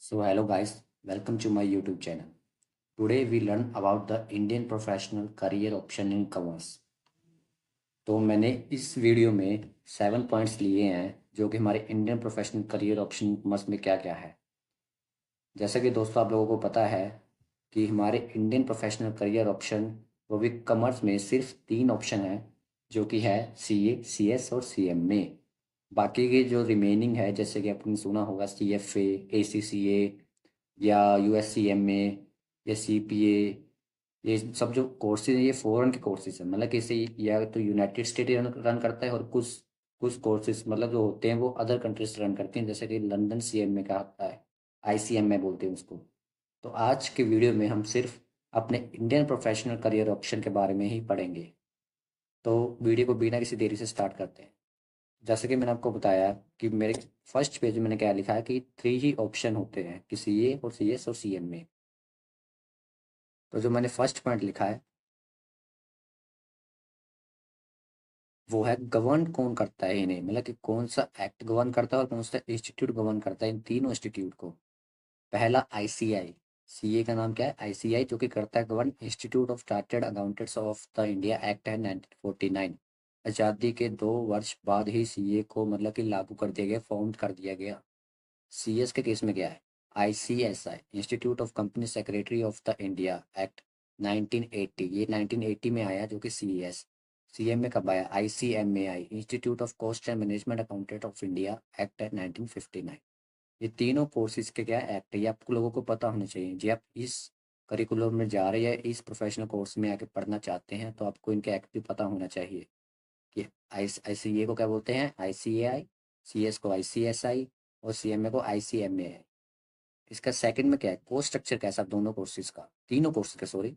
So hello guys, welcome to my YouTube channel. Today we learn about the Indian professional career option in commerce. तो मैंने इस video में 7 points लिए हैं जो कि हमारे Indian professional career option commerce में क्या क्या है। जैसा कि दोस्तों आप लोगों को पता है कि हमारे इंडियन प्रोफेशनल करियर ऑप्शन वो भी कॉमर्स में सिर्फ 3 ऑप्शन है जो कि है सीए, सीएस और सीएमए। बाकी के जो रिमेनिंग है जैसे कि आपने सुना होगा सीएफए, एसीसीए या यूएससीएमए या सीपीए, ये सब जो कोर्सेज हैं ये फॉरेन के कोर्सेज हैं। मतलब कि इसे या तो यूनाइटेड स्टेट रन करता है और कुछ कुछ कोर्सेज मतलब जो होते हैं वो अदर कंट्रीज रन करती हैं, जैसे कि लंदन सीएमए का आता है, आईसीएमए बोलते हैं उसको। तो आज के वीडियो में हम सिर्फ अपने इंडियन प्रोफेशनल करियर ऑप्शन के बारे में ही पढ़ेंगे। तो वीडियो को बिना किसी देरी से स्टार्ट करते हैं। जैसे कि मैंने आपको बताया कि मेरे फर्स्ट पेज में मैंने क्या लिखा है कि 3 ही ऑप्शन होते हैं कि सीए और सीएस और सीएमए। तो जो मैंने फर्स्ट पॉइंट लिखा है वो है गवर्न कौन करता है इन्हें, मतलब कि कौन सा एक्ट गवर्न करता है और कौन सा इंस्टीट्यूट गवर्न करता है इन तीनों इंस्टीट्यूट को। पहला आईसीआई, सीए का नाम क्या है आईसीआई, जो कि करता है govern institute of chartered accountants of the India act है 1949। आज़ादी के 2 वर्ष बाद ही सीए को मतलब कि लागू कर दिया गया, फॉर्म कर दिया गया। सीएस के केस में क्या है, ICSI institute of company secretary of the India act 1980, ये 1980 में आया जो कि सीएस। सीएमए कब आया, ICMAI institute of cost and management accountant of India act है 1959। ये तीनों कोर्सेज के क्या एक्ट है, ये आपको लोगों को पता होना चाहिए। जी आप इस करिकुलम में जा रहे हैं, इस प्रोफेशनल कोर्स में आके पढ़ना चाहते हैं तो आपको इनके एक्ट भी पता होना चाहिए कि आईसीए को क्या बोलते हैं आईसीएआई, सीएस को आईसीएसआई और सीएमए को आईसीएमए। इसका सेकंड में क्या है, कोर्स स्ट्रक्चर कैसा है दोनों कोर्सेज का, तीनों कोर्सेज का सॉरी,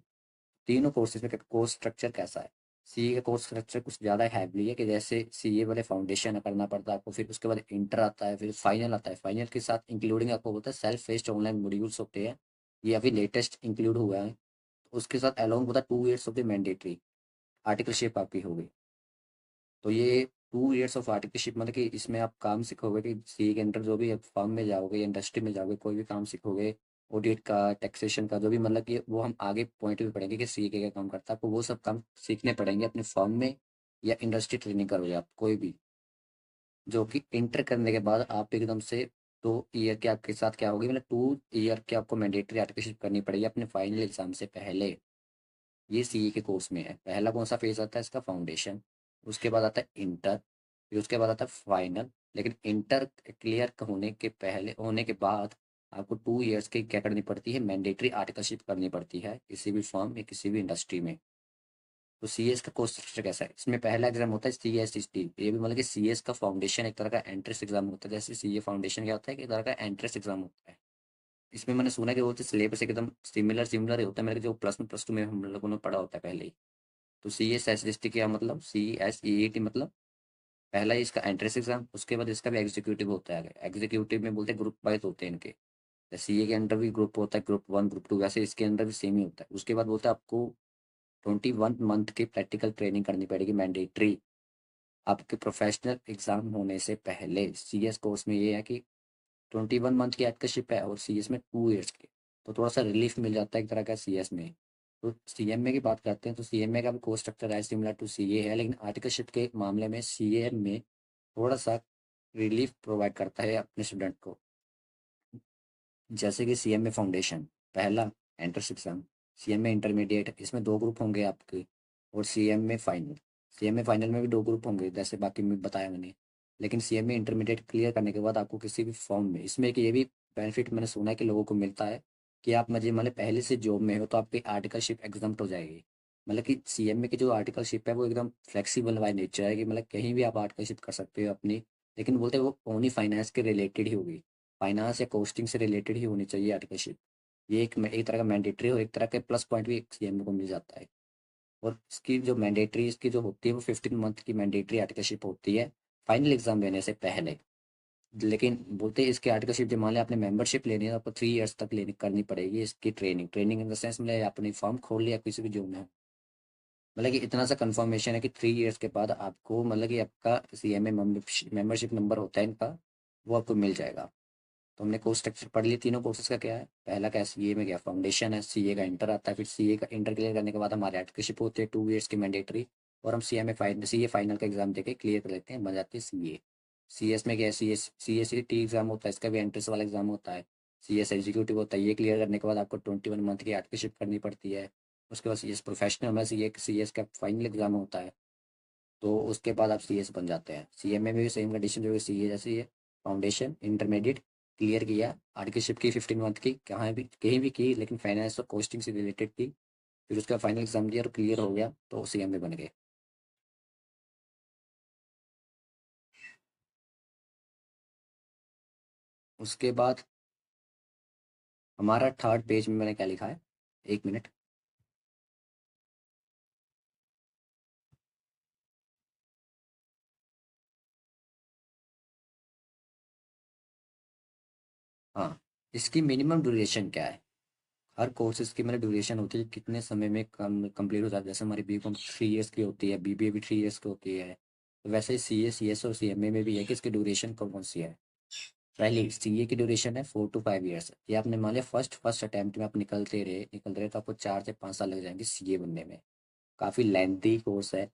तीनों कोर्सेज में कोर्स स्ट्रक्चर कैसा है। सीए का कोर्स स्ट्रक्चर कुछ ज़्यादा हैवी है कि जैसे सीए वाले फाउंडेशन करना पड़ता है आपको, फिर उसके बाद इंटर आता है, फिर फाइनल आता है। फाइनल के साथ इंक्लूडिंग आपको बोलता है सेल्फ बेस्ड ऑनलाइन मॉड्यूल्स होते हैं, ये अभी लेटेस्ट इंक्लूड हुआ है। उसके साथ अलोंग होता है 2 years of the mandatory articleship आपकी होगी। तो ये 2 इयर्स ऑफ आर्टिकलशिप मतलब कि इसमें आप काम सीखोगे कि सी के अंदर जो भी फर्म में जाओगे, इंडस्ट्री में जाओगे, कोई भी काम सीखोगे, ऑडिट का, टैक्सेशन का, जो भी मतलब कि वो हम आगे पॉइंट भी पढ़ेंगे कि सी के क्या काम करता है। आपको वो सब काम सीखने पड़ेंगे अपने फर्म में या इंडस्ट्री ट्रेनिंग करोगे आप कोई भी, जो कि इंटर करने के बाद आप एकदम से 2 ईयर के आपके साथ क्या होगी, मतलब 2 ईयर के आपको मैंडेटरी आर्टिकलशिप करनी पड़ेगी अपने फाइनल एग्जाम से पहले। ये सीए के कोर्स में है। पहला कौन सा फेज आता है इसका, फाउंडेशन। उसके बाद आता है इंटर, फिर उसके बाद आता है फाइनल। लेकिन इंटर क्लियर होने के पहले, होने के बाद आपको 2 इयर्स की क्या करनी पड़ती है, मैंडेटरी आर्टिकलशिप करनी पड़ती है किसी भी फर्म या किसी भी इंडस्ट्री में। तो सीएस का कोर्स स्ट्रक्चर कैसा है, इसमें पहला एग्जाम होता है सीएसएसटी, ये भी मतलब कि सीएस का फाउंडेशन एक तरह का एंट्रेंस एग्जाम होता है। जैसे सीए फाउंडेशन क्या होता है कि एक तरह का एंट्रेंस एग्जाम होता है। इसमें मैंने सुना कि बोलते सिलेबस एकदम सिमिलर सिमिलर ही होता है, मेरे जो प्लस 1 प्लस 2 में हम लोगों ने पढ़ा होता है पहले ही। तो C S S S T क्या मतलब, C S E E T मतलब पहला ही इसका एंट्रेंस एग्जाम, उसके बाद इसका भी एग्जीक्यूटिव होता है। एग्जीक्यूटिव में बोलते हैं ग्रुप वाइज होते हैं इनके, सी ए के अंदर भी ग्रुप होता है, ग्रुप 1 ग्रुप 2, वैसे इसके अंदर भी सेम ही होता है। उसके बाद बोलता है आपको 21 मंथ की प्रैक्टिकल ट्रेनिंग करनी पड़ेगी मैंडेटरी आपके प्रोफेशनल एग्जाम होने से पहले। सी एस कोर्स में ये है कि 21 मंथ की एक्टरशिप है और सी एस में 2 इयर्स की, तो थोड़ा सा रिलीफ मिल जाता है एक तरह का सी एस में। तो सीएमए की बात करते हैं तो सीएमए का भी कोर्स स्ट्रक्चर है सिमिलर टू सीए है, लेकिन आर्टिकलशिप के मामले में सीए में थोड़ा सा रिलीफ प्रोवाइड करता है अपने स्टूडेंट को। जैसे कि सीएमए फाउंडेशन पहला एंट्रेंस एग्जाम, सीएमए इंटरमीडिएट इसमें 2 ग्रुप होंगे आपके, और सीएमए फाइनल, सीएमए फाइनल में भी 2 ग्रुप होंगे जैसे बाकी में बताया मैंने। लेकिन सीएमए इंटरमीडिएट क्लियर करने के बाद आपको किसी भी फॉर्म में, इसमें एक ये भी बेनिफिट मैंने सुना है कि लोगों को मिलता है कि आप मुझे मतलब पहले से जॉब में हो तो आपकी आर्टिकलशिप एग्जाम्प्ट हो जाएगी। मतलब कि सीएमए की जो आर्टिकलशिप है वो एकदम फ्लेक्सिबल बाय नेचर है कि मतलब कहीं भी आप आर्टिकलशिप कर सकते हो अपनी। लेकिन बोलते हैं वो ओनली फाइनेंस के रिलेटेड ही होगी, फाइनेंस या कोस्टिंग से रिलेटेड ही होनी चाहिए आर्टिकलशिप। ये एक तरह का मैंडेटरी और एक तरह के प्लस पॉइंट भी सीएमए को मिल जाता है। और इसकी जो मैंडेटरी इसकी जो होती है वो 15 मंथ की मैंडेटरी आर्टिकलशिप होती है फाइनल एग्जाम देने से पहले। लेकिन बोलते हैं इसकी आर्टिकलशिप जब मान लिया आपने मेंबरशिप लेनी है तो आपको 3 इयर्स तक लेनी करनी पड़ेगी इसकी training, training in the sense मतलब अपनी फॉर्म खोल लिया किसी भी जॉब में, मतलब कि इतना सा कंफर्मेशन है कि 3 इयर्स के बाद आपको मतलब कि आपका सीएमए मेंबरशिप नंबर होता है इनका, वो आपको मिल जाएगा। तो हमने कोर्स स्ट्रक्चर पढ़ लिया तीनों कोर्सेज का क्या है। पहला क्या है, सीए में क्या फाउंडेशन है, सीए का इंटर आता है, फिर सीए का इंटर क्लियर करने के बाद हमारे आर्टिकलशिप होते हैं 2 ईयर्स की मैंडेटरी, और हम सीए में सीए फाइनल का एग्जाम देके क्लियर कर लेते हैं, बन जाती है सीए। सीएस में क्या है, सीएससीटी एग्जाम होता है, इसका भी एंट्रेंस वाला एग्जाम होता है। सीएस एग्जीक्यूटिव होता है, ये क्लियर करने के बाद आपको 21 मंथ की आर्टिकलशिप करनी पड़ती है। उसके बाद सीएस प्रोफेशनल में सीएस का फाइनल एग्जाम होता है, तो उसके बाद आप सीएस बन जाते हैं। सीएमए में भी सेम कंडीशन जो है सीए जैसी है, फाउंडेशन इंटरमीडिएट क्लियर किया, आर्टिकलशिप की 15 मंथ की, कहीं भी की, लेकिन फाइनेंस और कोस्टिंग से रिलेटेड थी। फिर उसका फाइनल एग्जाम दिया और क्लियर हो गया तो सीएमए बन गए। उसके बाद हमारा थर्ड पेज में मैंने क्या लिखा है, 1 मिनट। हाँ, इसकी मिनिमम ड्यूरेशन क्या है। हर कोर्सेज की मतलब ड्यूरेशन होती है कितने समय में कंप्लीट हो जाता है। जैसे हमारी बीकॉम 3 ईयर्स की होती है, बीबीए भी 3 ईयर्स की होती है, तो वैसे ही सीएस और सीएमए में भी है कि इसकी ड्यूरेशन कौन कौन सी है। पहली सीए की ड्यूरेशन है 4 to 5 ईयर्स। ये आपने मान लिया फर्स्ट अटेम्प्ट में आप निकलते रहे तो आपको 4 से 5 साल लग जाएंगे सीए बनने में। काफ़ी लेंथी कोर्स है।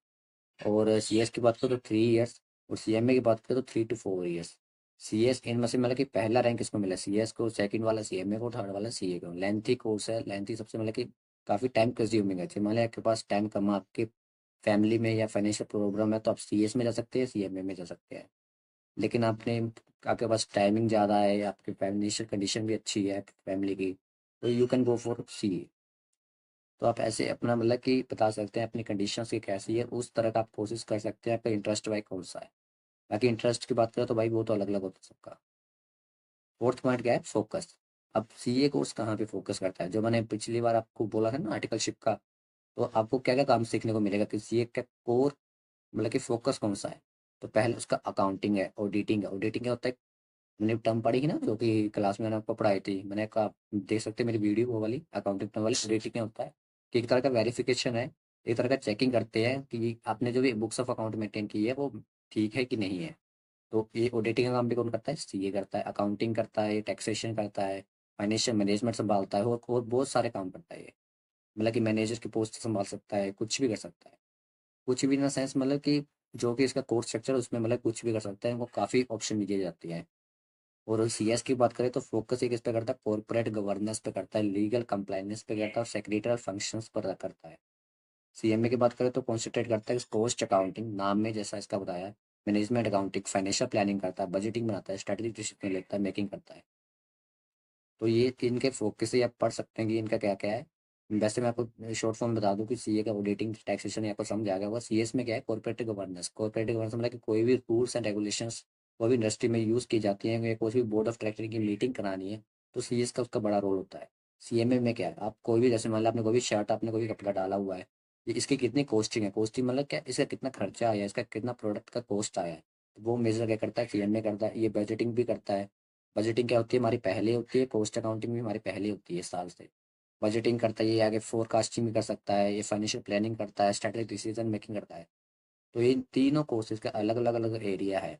और सीएस की बात करो तो 3 ईयर्स, और सीएमए की बात करो तो 3 to 4 ईयर्स। सीएस इनमें से मतलब कि पहला रैंक किसको मिला, सीएस को, सेकंड वाला सीएमए को, थर्ड वाला सीए को। लेंथी कोर्स है, लेंथी सबसे मतलब कि काफ़ी टाइम कंज्यूमिंग है। मान लिया आपके पास टाइम कम है, आपके फैमिली में या फाइनेंशियल प्रॉब्लम है, तो आप सीएस में जा सकते हैं, सीएमए में जा सकते हैं। लेकिन आपके पास टाइमिंग ज़्यादा है, आपकी फाइनेंशियल कंडीशन भी अच्छी है फैमिली की, तो you can go for CA. तो आप ऐसे अपना मतलब कि बता सकते हैं अपनी कंडीशंस की कैसी है, उस तरह का आप कोशिश कर सकते हैं, आपका इंटरेस्ट भाई कौन सा है। बाकी इंटरेस्ट की बात करें तो भाई वो तो अलग अलग होता है सबका। फोर्थ पॉइंट क्या है, फोकस। अब सीए कोर्स कहाँ पे फोकस करता है, जो मैंने पिछली बार आपको बोला था ना आर्टिकलशिप का, तो आपको क्या क्या काम सीखने को मिलेगा कि सीए का कोर मतलब कि फोकस कौन सा है। तो पहले उसका अकाउंटिंग है, ऑडिटिंग है। ऑडिटिंग क्या होता है, मैंने टर्म पढ़ी थी ना जो कि क्लास में मैंने आपको पढ़ाई थी, मैंने कहा देख सकते हैं मेरी वीडियो वो वाली अकाउंटिंग टर्म वाली। ऑडिटिंग क्या होता है कि एक तरह का वेरिफिकेशन है, एक तरह का चेकिंग करते हैं कि आपने जो भी बुक्स ऑफ अकाउंट मेंटेन की है वो ठीक है कि नहीं है। तो ये ऑडिटिंग का काम भी कौन करता है, सीए करता है। अकाउंटिंग करता है, टैक्सेशन करता है, फाइनेंशियल मैनेजमेंट संभालता है, और बहुत सारे काम करता है ये। मतलब कि मैनेजर की पोस्ट संभाल सकता है, कुछ भी कर सकता है। कुछ भी इन द सेंस मतलब कि जो कि इसका कोर्स स्ट्रक्चर उसमें मतलब कुछ भी कर सकता है, इनको काफ़ी ऑप्शन दिए जाती हैं। और सीएस की बात करें तो फोकस एक इस पे करता है, कॉर्पोरेट गवर्नेंस पे करता है, लीगल कंप्लायंस पे करता है, और सेक्रेटरियल फंक्शंस पर करता है। सीएमए की बात करें तो कॉन्सेंट्रेट करता है कॉस्ट अकाउंटिंग, नाम में जैसा इसका बताया है, मैनेजमेंट अकाउंटिंग, फाइनेंशियल प्लानिंग करता है, बजटिंग बनाता है, स्ट्रेटेजिक डिसीजन लेता है, मेकिंग करता है। तो ये इनके फोकस से आप पढ़ सकते हैं कि इनका क्या क्या है। वैसे मैं आपको शॉर्ट फॉर्म बता दूं कि सीए का ऑडिटिंग टैक्सेशन आपको समझ आ गया होगा। सीएस में क्या है, कॉर्पोरेट गवर्नेंस मतलब कि कोई भी रूल्स एंड रेगुलेशंस कोई भी इंडस्ट्री में यूज़ की जाती हैं, या कोई भी बोर्ड ऑफ डायरेक्टर की मीटिंग करानी है, तो सीएस का उसका बड़ा रोल होता है। सीएमए में क्या है, आप कोई भी जैसे मान लो आपने कोई भी शर्ट, आपने कोई भी कपड़ा डाला हुआ है, ये इसकी कितनी कॉस्टिंग है, कॉस्टिंग मतलब क्या, इसका कितना खर्चा आया है, इसका कितना प्रोडक्ट का कॉस्ट आया है, तो वो मेजर क्या करता है, सीएमए करता है। ये बजटिंग भी करता है। बजटिंग क्या होती है, हमारी पहले होती है, कॉस्ट अकाउंटिंग भी हमारी पहले होती है साल से। बजटिंग करता है, ये आगे फोरकास्टिंग भी कर सकता है, ये फाइनेंशियल प्लानिंग करता है, स्ट्रेटेजिक डिसीजन मेकिंग करता है। तो ये तीनों कोर्सेज का अलग अलग अलग एरिया है।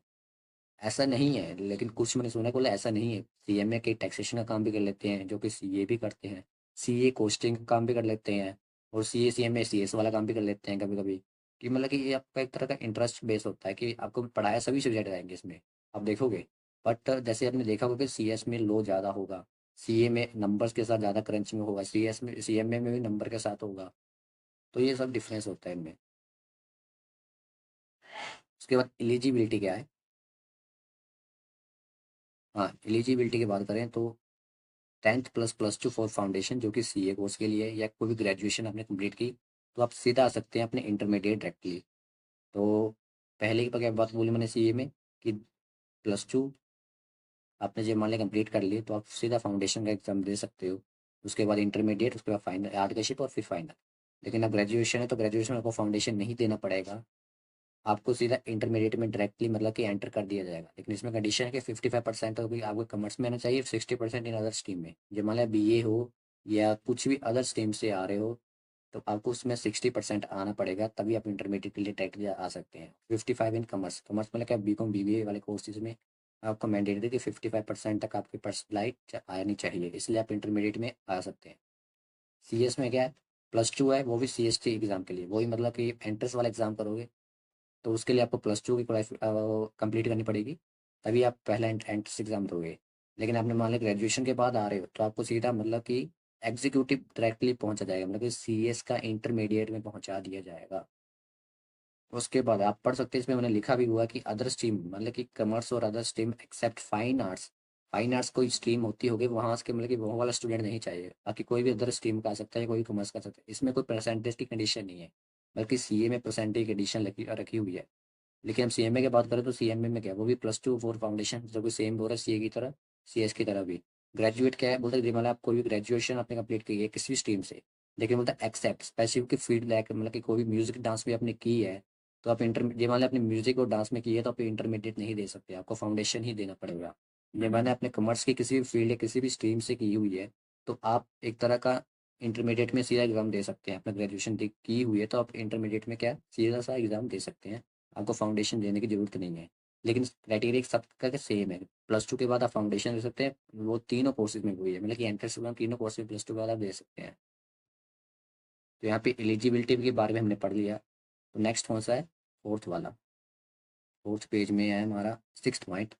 ऐसा नहीं है, लेकिन कुछ मैंने सुना, बोला ऐसा नहीं है, सीएमए के टैक्सेशन का काम भी कर लेते हैं जो कि सीए भी करते हैं, सीए कोस्टिंग का काम भी कर लेते हैं, और सीए सीएमए सीएस वाला काम भी कर लेते हैं कभी कभी। कि मतलब कि ये आपका एक तरह का इंटरेस्ट बेस होता है कि आपको पढ़ाया सभी सब्जेक्ट आएंगे इसमें, आप देखोगे। बट जैसे आपने देखा होगा कि सीएस में लो ज़्यादा होगा, सीए में नंबर्स के साथ ज़्यादा क्रंचिंग होगा, सीएस में सीएमए में भी नंबर के साथ होगा। तो ये सब डिफरेंस होता है इनमें। उसके बाद एलिजिबिलिटी क्या है। हाँ, एलिजिबिलिटी की बात करें तो 10th plus plus two for foundation जो कि सीए कोर्स के लिए है, या कोई भी ग्रेजुएशन आपने कंप्लीट की, तो आप सीधा आ सकते हैं अपने इंटरमीडिएट डायरेक्टली। तो पहले की क्या बात बोली मैंने सीए में कि +2 आपने जो मान लिया कंप्लीट कर लिए, तो आप सीधा फाउंडेशन का एग्जाम दे सकते हो। उसके बाद इंटरमीडिएट, उसके बाद फाइनल आर्टिकलशिप, और फिर फाइनल। लेकिन अब ग्रेजुएशन है तो ग्रेजुएशन में आपको फाउंडेशन नहीं देना पड़ेगा, आपको सीधा इंटरमीडिएट में डायरेक्टली मतलब कि एंटर कर दिया जाएगा। लेकिन इसमें कंडीशन है कि 55% तो भी आपको कॉमर्स में आना चाहिए, 60% इन अदर स्ट्रीम में। जो मान लिया बीए हो या कुछ भी अदर स्ट्रीम से आ रहे हो, तो आपको उसमें 60% आना पड़ेगा, तभी आप इंटरमीडिएट के लिए डायरेक्टली आ सकते हैं। 55 इन कॉमर्स, कॉमर्स मतलब क्या, बीकॉम बीबीए वाले कोर्सेज में आपको मैंडेटरी कि 55% तक आपके पास लाइट आनी चाहिए, इसलिए आप इंटरमीडिएट में आ सकते हैं। सीएस में क्या है, +2 है, वो भी सीएसटी एग्ज़ाम के लिए, वही मतलब कि एंट्रेंस वाला एग्ज़ाम करोगे तो उसके लिए आपको +2 की कंप्लीट करनी पड़ेगी, तभी आप पहला एंट्रेंस एग्ज़ाम दोगे। लेकिन आपने मान लिया ग्रेजुएशन के बाद आ रहे हो तो आपको सीधा मतलब कि एग्जीक्यूटिव डायरेक्टली पहुंचा जाएगा, मतलब कि सीएस का इंटरमीडिएट में पहुंचा दिया जाएगा। उसके बाद आप पढ़ सकते हैं, इसमें मैंने लिखा भी हुआ कि अदर स्ट्रीम मतलब कि कॉमर्स और other stream except fine arts. Fine arts कोई स्ट्रीम होती होगी वहाँ के मतलब कि वो वाला स्टूडेंट नहीं चाहिए, बाकी कोई भी अदर स्ट्रीम का आ सकता है, कोई कॉमर्स का आ सकता है, इसमें कोई परसेंटेज की कंडीशन नहीं है, बल्कि सीए में परसेंटेज की कंडीशन रखी हुई है। लेकिन हम सीएमए की बात करें तो सीएमए में क्या है, वो भी +2 4 फाउंडेशन जो कि सेम हो रहा है सीए की तरह, सीएस की तरह भी। ग्रेजुएट क्या है, बोलते हैं मतलब आप कोई भी ग्रेजुएशन आपने कंप्लीट की है किसी भी स्ट्रीम से, लेकिन बोलता है एक्सेप्ट स्पेसिफिक फील्ड लाइक मतलब कि कोई भी म्यूजिक डांस भी आपने की है तो आप ये मान लें आपने म्यूजिक और डांस में की है तो आप इंटरमीडिएट नहीं दे सकते, आपको फाउंडेशन ही देना पड़ेगा। ये मैंने अपने कॉमर्स की किसी भी फील्ड या किसी भी स्ट्रीम से की हुई है तो आप एक तरह का इंटरमीडिएट में सीधा एग्जाम दे सकते हैं, आपने ग्रेजुएशन की हुई है तो आप इंटरमीडिएट में क्या सीधा सा एग्जाम दे सकते हैं, आपको फाउंडेशन देने की ज़रूरत नहीं है। लेकिन क्राइटेरिया सबका सेम है, +2 के बाद आप फाउंडेशन दे सकते हैं, वो तीनों कोर्सेज में हुई है, मतलब कि एंट्रेंस एग्जाम तीनों कोर्स में +2 के बाद आप दे सकते हैं। तो यहाँ पे एलिजिबिलिटी के बारे में हमने पढ़ लिया। तो नेक्स्ट कौन सा है, फोर्थ वाला, फोर्थ पेज में है हमारा 6th पॉइंट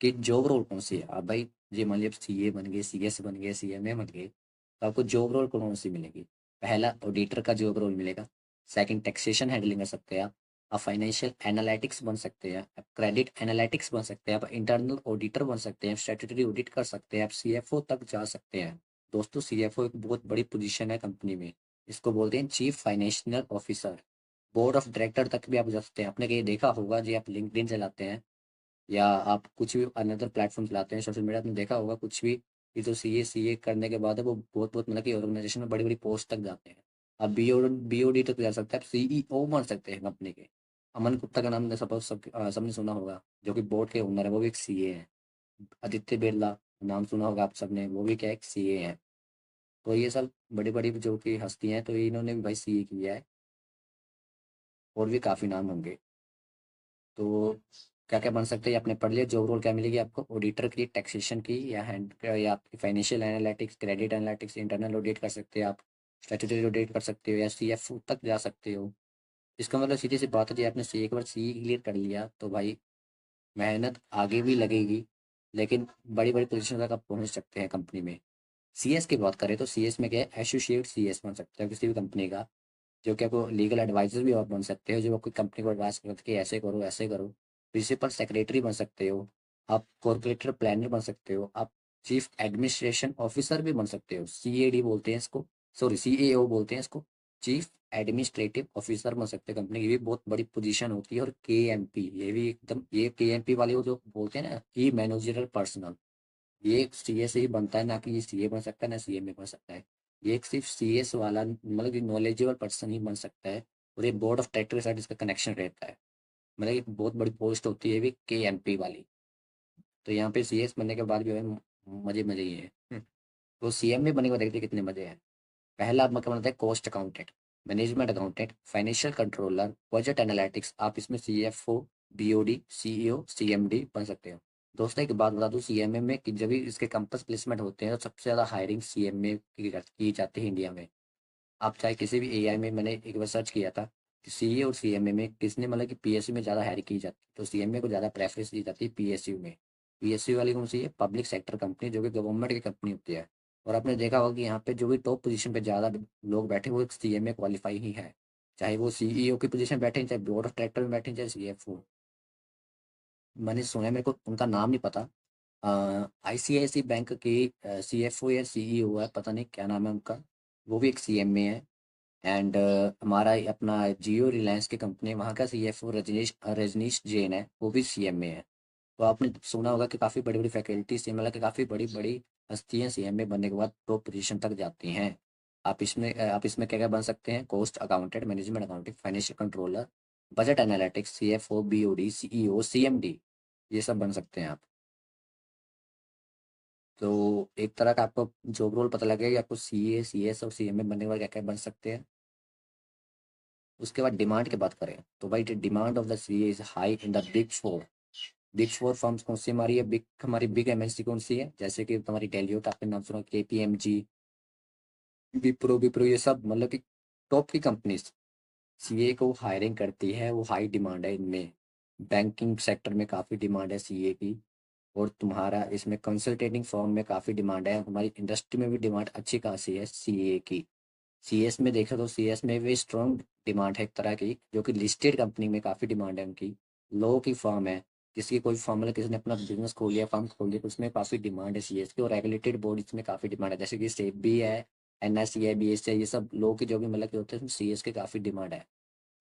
कि जॉब रोल कौन सी है। आप भाई ये मान लीजिए सीए बन गए, सीएस बन गए, सीएमए बन गए, तो आपको जॉब रोल कौन सी मिलेगी। पहला ऑडिटर का जॉब रोल मिलेगा, सेकंड टैक्सेशन हैंडलिंग कर सकते हैं आप फाइनेंशियल एनालिटिक्स बन सकते हैं, आप क्रेडिट एनालिटिक्स बन सकते हैं, आप इंटरनल ऑडिटर बन सकते हैं, स्टैट्यूटरी ऑडिट कर सकते हैं, आप सीएफओ तक जा सकते हैं। दोस्तों सीएफओ एक बहुत बड़ी पोजीशन है कंपनी में, इसको बोलते हैं chief financial officer. Board of director तक भी आप जा सकते हैं। आपने कहीं देखा होगा जी, आप लिंक्डइन चलाते हैं या आप कुछ भी अनदर प्लेटफॉर्म चलाते हैं सोशल मीडिया, आपने देखा होगा कुछ भी, ये तो सीए करने के बाद है वो बहुत बहुत मतलब कि ऑर्गेनाइजेशन में बड़ी बड़ी पोस्ट तक जाते हैं। आप बीओडी तक जा सकते हैं, आप सीईओ बन सकते हैं कंपनी के। अमन गुप्ता का नाम सपोज सबने सुना होगा, जो कि बोर्ड के ओनर है, वो भी एक सीए हैं। आदित्य बिरला नाम सुना होगा आप सबने, वो भी क्या एक सीए हैं। तो ये सब बड़ी बड़ी जो कि हस्तियां हैं, तो इन्होंने भी भाई सीए किया है, और भी काफ़ी नाम होंगे। तो क्या क्या बन सकते हैं ये आपने पढ़ लिया। जॉब रोल क्या मिलेगी आपको, ऑडिटर की, टैक्सेशन की, या आपकी financial analytics, credit analytics, internal audit कर सकते हैं आप, स्टैट्यूटरी ऑडिट कर सकते हो, या सीएफओ तक जा सकते हो। इसका मतलब सीधी सी बात है जी, आपने सी एक बार सी क्लियर कर लिया तो भाई मेहनत आगे भी लगेगी, लेकिन बड़ी बड़ी पोजीशन तक आप पहुंच सकते हैं कंपनी में। सीएस की बात करें तो सीएस में क्या है, एसोसिएट सीएस बन सकते हो किसी भी कंपनी का, जो कि आपको लीगल एडवाइजर भी आप बन सकते हो, जो आपकी कंपनी को एडवाइस करते कि ऐसे करो ऐसे करो। प्रिंसिपल सेक्रेटरी बन सकते हो, आप कॉर्पोरेटर प्लानर बन सकते हो, आप चीफ एडमिनिस्ट्रेशन ऑफिसर भी बन सकते हो, सीएडी बोलते हैं इसको, सॉरी सीएओ बोलते हैं इसको, चीफ एडमिनिस्ट्रेटिव ऑफिसर बन सकते हैं कंपनी की, भी बहुत बड़ी पोजीशन होती है। और केएमपी, ये भी एकदम, ये केएमपी वाले वो जो बोलते हैं ना की मैनेजरल पर्सनल, ये सीए से ही बनता है, ना कि ये सीए बन सकता है ना सीए में बन सकता है। ये एक सिर्फ सीएस वाला मतलब कि नॉलेजेबल पर्सन ही बन सकता है, और ये बोर्ड ऑफ डायरेक्टर के साथ इसका कनेक्शन रहता है, मतलब एक बहुत बड़ी पोस्ट होती है भी के एम पी वाली। तो यहाँ पे सीएस बनने के बाद भी भाई मजे मजे ही है। तो सीएम में बनने के बाद देखते हैं कितने मजे हैं। पहला आपका क्या बनता है, cost accountant, management accountant, financial controller, budget analytics, आप इसमें सीएफओ, बीओडी, सीईओ, सीएमडी बन सकते हो। दोस्तों एक बात बता दूं, सीएमए में कि जब भी इसके कैंपस प्लेसमेंट होते हैं तो सबसे ज़्यादा हायरिंग सीएमए की जाती है इंडिया में। आप चाहे किसी भी एआई में, मैंने एक बार सर्च किया था कि सीए और सीएमए में किसने मतलब कि पीएसयू में ज़्यादा हायरिंग की जाती है, तो सीएमए को ज़्यादा प्रेफरेंस दी जाती है पीएसयू में। पीएसयू वाली कौन सी है, पब्लिक सेक्टर कंपनी, जो कि गवर्नमेंट की कंपनी होती है। और आपने देखा होगा कि यहाँ पे जो भी टॉप पोजीशन पे ज़्यादा लोग बैठे वो एक सीएमए क्वालिफाई ही है, चाहे वो सीईओ की पोजीशन में बैठे, चाहे बोर्ड ऑफ डायरेक्टर में बैठे, चाहे सीएफओ। मैंने सुना है, मेरे को उनका नाम नहीं पता। आईसीआईसी बैंक की सीएफओ या सीईओ है, पता नहीं क्या नाम है उनका, वो भी एक सीएमए है। एंड हमारा अपना जियो रिलायंस की कंपनी है, वहाँ का सीएफओ रजनीश रजनीश जैन है, वो भी सीएमए है। तो आपने सुना होगा कि काफ़ी बड़ी बड़ी फैकल्टी से मतलब कि काफ़ी बड़ी बड़ी हस्तियाँ सीएमए बनने के बाद टॉप पोजीशन तक जाती हैं। आप इसमें क्या क्या बन सकते हैं, cost accountant, management accounting, financial controller, budget analytics, CFO, BOD, CEO, CMD, ये सब बन सकते हैं आप। तो एक तरह का आपको जॉब रोल पता लगेगा कि आपको सीए, सीएस और सीएमए बनने के बाद क्या क्या बन सकते हैं। उसके बाद डिमांड की बात करें तो भाई demand of the CA is high in the big four. Big four firms कौन सी हमारी है, हमारी बिग एमएनसी कौन सी है, जैसे कि तुम्हारी डेलियोट, आपने नाम सुना, केपीएमजी, विप्रो विप्रो, ये सब मतलब कि टॉप की कंपनीज सीए को हायरिंग करती है, वो हाई डिमांड है इनमें। बैंकिंग सेक्टर में काफ़ी डिमांड है सीए की। और तुम्हारा इसमें कंसल्टेटिंग फॉर्म में काफ़ी डिमांड है, हमारी इंडस्ट्री में भी डिमांड अच्छी खासी है सीए की। सीएस में देखा तो सीएस में भी स्ट्रॉन्ग डिमांड है एक तरह की, जो कि लिस्टेड कंपनी में काफ़ी डिमांड है उनकी। लो की फर्म है, किसी कोई फर्म मतलब किसी ने अपना बिजनेस खोल लिया, फर्म खोल लिया, तो उसमें काफ़ी डिमांड है सीएस की। और रेगुलेटेड बॉडीज में काफ़ी डिमांड है, जैसे कि सेबी है, एनएसई है, बीएसई है, ये सब लो की जो भी मतलब के होते हैं, उसमें सीएस की काफ़ी डिमांड है।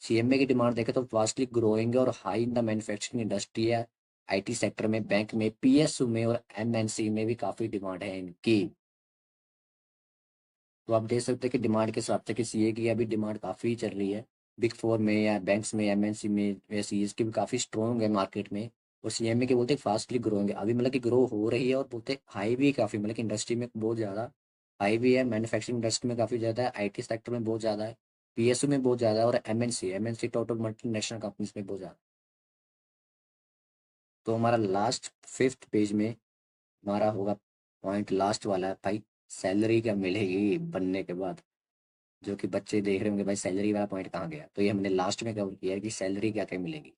सीएमए की डिमांड देखें तो वास्टली ग्रोइंग है और high in the manufacturing industry है, आईटी सेक्टर में, बैंक में, पीएसयू में और एमएनसी में भी काफ़ी डिमांड है इनकी। तो आप देख सकते हैं कि डिमांड के हिसाब से कि सीए की अभी डिमांड काफ़ी चल रही है, बिग फोर में या बैंक्स में, एमएनसी में, या सीएस की भी काफ़ी स्ट्रॉन्ग है मार्केट में। और सीएमए के बोलते फास्टली ग्रोइंग है अभी, मतलब कि ग्रो हो रही है, और बोलते हाई भी काफ़ी, मतलब कि इंडस्ट्री में बहुत ज़्यादा हाई भी है, मैन्युफैक्चरिंग इंडस्ट्री में काफ़ी ज़्यादा है, आईटी सेक्टर में बहुत ज़्यादा है, पीएसयू में बहुत ज़्यादा है, और MNC MNC total multinational companies में बहुत ज़्यादा। तो हमारा लास्ट फिफ्थ पेज में हमारा होगा पॉइंट, लास्ट वाला है भाई, सैलरी क्या मिलेगी बनने के बाद। जो कि बच्चे देख रहे होंगे भाई सैलरी वाला पॉइंट कहाँ गया, तो ये हमने लास्ट में कवर किया है कि सैलरी क्या क्या मिलेगी।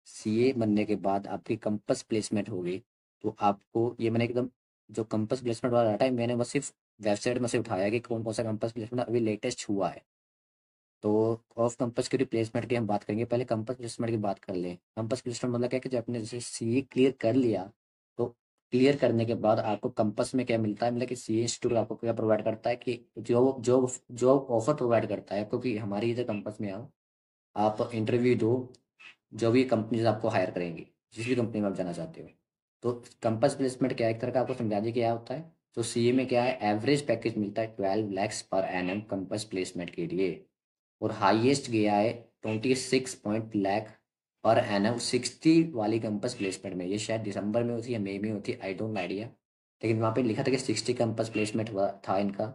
सीए बनने के बाद आपकी कंपस प्लेसमेंट होगी, तो आपको ये मैंने एकदम, जो कंपस प्लेसमेंट वाला डाटा है मैंने बस सिर्फ वेबसाइट में से उठाया कि कौन कौन सा कंपस प्लेसमेंट अभी लेटेस्ट हुआ है। तो ऑफ कंपस की रिप्लेसमेंट की हम बात करेंगे, पहले कंपस प्लेसमेंट की बात कर लें। कंपस प्लेसमेंट मतलब क्या है कि जब आपने जैसे सीए क्लियर कर लिया, तो क्लियर करने के बाद आपको कंपस में क्या मिलता है, मतलब कि सीए इंस्टीट्यूट आपको क्या प्रोवाइड करता है कि job job job offer provide करता है, क्योंकि हमारी इधर कंपस में आओ, आप इंटरव्यू दो, जो भी कंपनीज आपको हायर करेंगी, जिस भी कंपनी में आप जाना चाहते हो। तो कंपस प्लेसमेंट क्या है, एक तरह का आपको समझा दिया क्या होता है। तो सीए में क्या है, एवरेज पैकेज मिलता है 12 lakhs per annum compass placement के लिए, और हाईएस्ट गया है 26 लाख पर एनम 60 वाली कैंपस प्लेसमेंट में। ये शायद दिसंबर में होती है, मई में होती है, आई डोंट आइडिया। लेकिन वहाँ पे लिखा था कि 60 कैंपस प्लेसमेंट हुआ था इनका।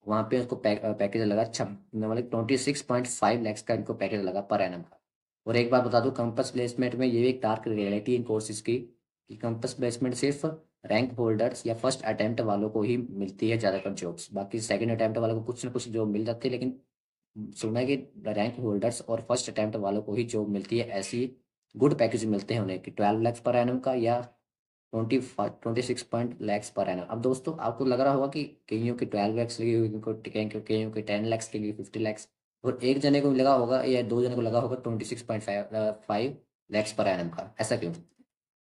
वहाँ पे उसको पैकेज लगा मतलब 26.5 lakhs का इनको पैकेज लगा पर एनम का। और एक बात बता दूं, कैंपस प्लेसमेंट में ये भी एक डार्क रियलिटी इन कोर्सेज की, कि कैंपस प्लेसमेंट सिर्फ रैंक होल्डर्स या फर्स्ट अटेम्प्ट वालों को ही मिलती है ज़्यादातर जॉब्स, बाकी सेकंड अटेम्प्ट वालों को कुछ ना कुछ जॉब मिल जाती है, लेकिन सुना है कि रैंक होल्डर्स और फर्स्ट अटेम्प्ट वालों को ही जॉब मिलती है, ऐसी गुड पैकेज मिलते हैं उन्हें, कि 12 lakhs पर एनम का या 26 lakhs पर एनम। अब दोस्तों आपको लग रहा होगा कि कईयों की 12 lakhs लगी हुई, कईयों की 10 lakhs के लिए, 50 lakhs, और एक जने को लगा होगा या दो जने को लगा होगा 26.5 lakhs पर एनम का, ऐसा क्यों।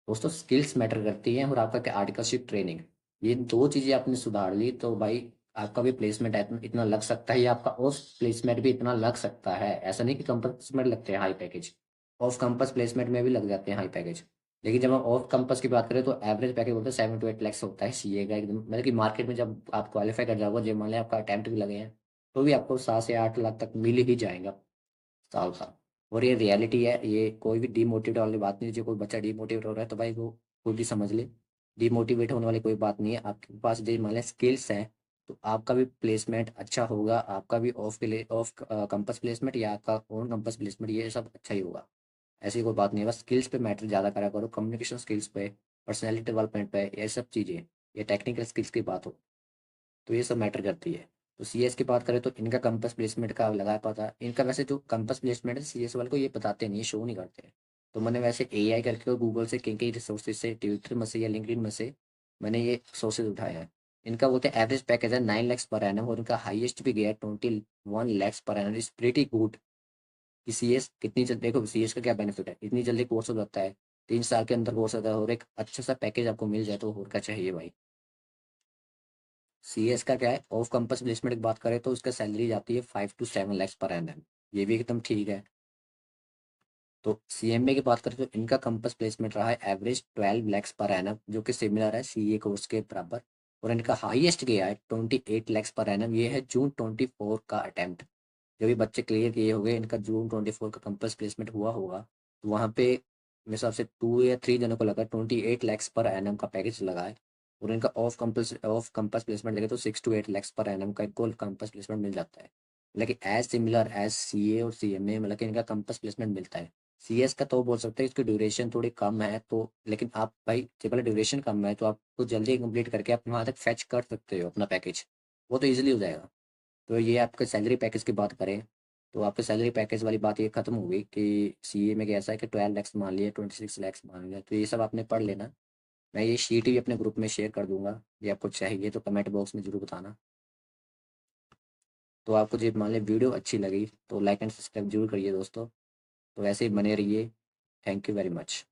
दोस्तों स्किल्स मैटर करती हैं, और आपका क्या आर्टिकलशिप ट्रेनिंग, ये दो चीज़ें आपने सुधार ली तो भाई आपका भी प्लेसमेंट इतना लग सकता है, या आपका ऑफ प्लेसमेंट भी इतना लग सकता है। ऐसा नहीं कि कैंपस प्लेसमेंट लगते हैं high package, off campus placement में भी लग जाते हैं हाई पैकेज। लेकिन जब हम ऑफ कैंपस की बात करें तो एवरेज पैकेज बोलते हैं 7 to 8 lakhs होता है सीए का एकदम, मतलब कि मार्केट में जब आप क्वालिफाई कर जाओगे, जब मान लिया आपका अटैम्प्ट भी लगे हैं, तो भी आपको 7 से 8 लाख तक मिल ही जाएगा साल का। और ये रियलिटी है, ये कोई भी डीमोटिवेट वाली बात नहीं है। जो कोई बच्चा डीमोटिवेट हो रहा है तो भाई वो कोई भी समझ ले, डीमोटिवेट होने वाली कोई बात नहीं है। आपके पास जो मान लें स्किल्स हैं, तो आपका भी प्लेसमेंट अच्छा होगा, आपका भी ऑफ के लिए ऑफ कैंपस प्लेसमेंट या आपका ऑन कैंपस प्लेसमेंट, ये सब अच्छा ही होगा। ऐसी कोई बात नहीं है, बस स्किल्स पे मैटर ज़्यादा करा करो, कम्युनिकेशन स्किल्स पे, पर्सनैलिटी डेवलपमेंट पे, ये सब चीज़ें, ये टेक्निकल स्किल्स की बात हो, तो ये सब मैटर करती है। तो सीएस की बात करें तो इनका कैंपस प्लेसमेंट का लगा पता, इनका वैसे जो कैंपस प्लेसमेंट है सीएस वाले को ये बताते नहीं, शो नहीं करते। तो मैंने वैसे एआई करके और गूगल से कई कई रिसोर्सेज से, ट्विटर में से या लिंक्डइन में से मैंने ये सोर्सेज उठाया है। इनका बोलते हैं एवरेज पैकेज है 9 lakhs पर एनम, और इनका हाईएस्ट भी गया है 21 lakhs per annum, is pretty good. कि सीएस कितनी जल्दी, देखो सीएस का क्या बेनिफिट है, इतनी जल्दी कोर्स हो जाता है, 3 साल के अंदर कोर्स होता है, और एक अच्छा सा पैकेज आपको मिल जाए तो और क्या चाहिए भाई। सीएस का क्या है, ऑफ कैंपस प्लेसमेंट की बात करें तो उसका सैलरी जाती है 5 to 7 lakhs पर एनम, ये भी एकदम ठीक है। तो सीएमए की बात करें तो इनका कैंपस प्लेसमेंट रहा है एवरेज 12 lakhs पर एनम, जो कि सिमिलर है सीए कोर्स के बराबर। और इनका हाईएस्ट गया है 28 lakhs पर एनम, ये है जून 24 का अटेम्प्ट। जो भी बच्चे क्लियर किए होंगे, इनका जून 24 का कैंपस प्लेसमेंट हुआ होगा, तो वहाँ पे मेरे हिसाब से 2 या 3 जनों को लगा 28 lakhs पर एनम का पैकेज लगा है। और इनका ऑफ कैंपस प्लेसमेंट लगे तो 6 to 8 lakhs पर एनम का इनको कैंपस प्लेसमेंट मिल जाता है। लेकिन एज सिमिलर एज सीए और सीएमए, मतलब कि इनका कैंपस प्लेसमेंट मिलता है। CS का तो बोल सकते हैं इसकी ड्यूरेशन थोड़ी कम है, तो लेकिन आप भाई जब ड्यूरेशन कम है तो आप तो जल्दी कंप्लीट करके आप वहाँ तक फैच कर सकते हो अपना पैकेज, वो तो ईजिली हो जाएगा। तो ये आपके सैलरी पैकेज की बात करें, तो आपके सैलरी पैकेज वाली बात ये खत्म हो गई कि सीए में कैसा है कि 12 लैक्स मान लिया, 26 लैक्स मान लिया, तो ये सब आपने पढ़ लेना। मैं ये शीट भी अपने ग्रुप में शेयर कर दूंगा, ये आपको चाहिए तो कमेंट बॉक्स में जरूर बताना। तो आपको जो मान लिया वीडियो अच्छी लगी तो लाइक एंड सब्सक्राइब जरूर करिए दोस्तों। तो ऐसे ही बने रहिए। Thank you very much.